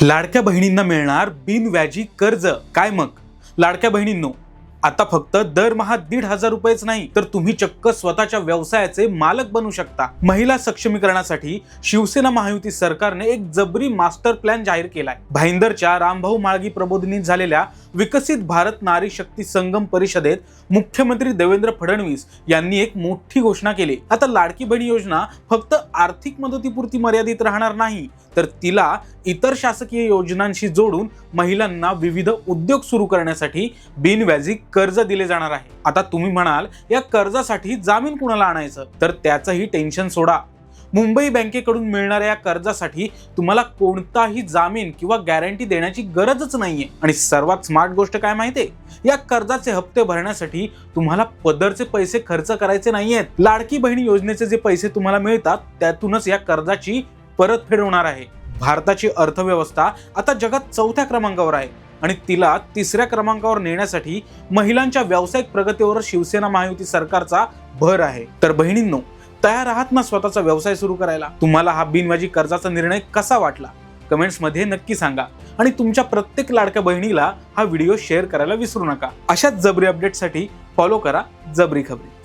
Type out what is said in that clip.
लाडक्या बहिणींना मिळणार बिनव्याजी कर्ज काय मग? लाडक्या बहिणींनो, आता फक्त दरमहा 1,500 रुपयेच नाही तर तुम्ही चक्क स्वतःच्या व्यवसायाचे मालक बनू शकता। महिला सक्षमीकरणासाठी शिवसेना महायुती सरकारने एक जबरी मास्टर प्लॅन जाहीर केलाय। भाईंदरच्या रामभाऊ म्हाळगी प्रबोधिनीत झालेल्या विकसित भारत नारी शक्ती संगम परिषदेत मुख्यमंत्री देवेंद्र फडणवीस यांनी एक मोठी घोषणा केली। आता लाडकी बहीण योजना फक्त आर्थिक मदतीपुरती मर्यादित राहणार नाही, तर तिला इतर शासकीय योजनांशी जोडून महिलांना विविध उद्योग सुरू करण्यासाठी बिनव्याजी कर्ज दिले जाणार आहे। आता तुम्ही म्हणाल, या कर्जासाठी जामीन कुणाला आणायचं? तर त्याचंही टेन्शन सोडा। मुंबई बँकेकडून मिळणाऱ्या या कर्जासाठी तुम्हाला कोणताही जामीन किंवा गॅरंटी देण्याची गरजच नाहीये। आणि सर्वात स्मार्ट गोष्ट काय माहितीये? या कर्जाचे हप्ते भरण्यासाठी तुम्हाला पदरचे पैसे खर्च करायचे नाहीयेत। लाडकी बहीण योजनेचे जे पैसे तुम्हाला मिळतात त्यातूनच या कर्जाची परतफेड होणार आहे। भारताची अर्थव्यवस्था आता जगात 4थ्या क्रमांकावर आहे आणि तिला 3ऱ्या क्रमांकावर नेण्यासाठी महिलांच्या व्यावसायिक प्रगतीवर शिवसेना महायुती सरकारचा भर आहे। तर बहिणींनो, तयार आहात ना स्वतःचा व्यवसाय सुरू करायला? तुम्हाला हा बिनव्याजी कर्जाचा निर्णय कसा वाटला? कमेंट्स मध्ये नक्की सांगा आणि तुमच्या प्रत्येक लाडक्या बहिणीला हा व्हिडिओ शेअर करायला विसरू नका। अशाच जबरी अपडेटसाठी फॉलो करा जबरी खबरी।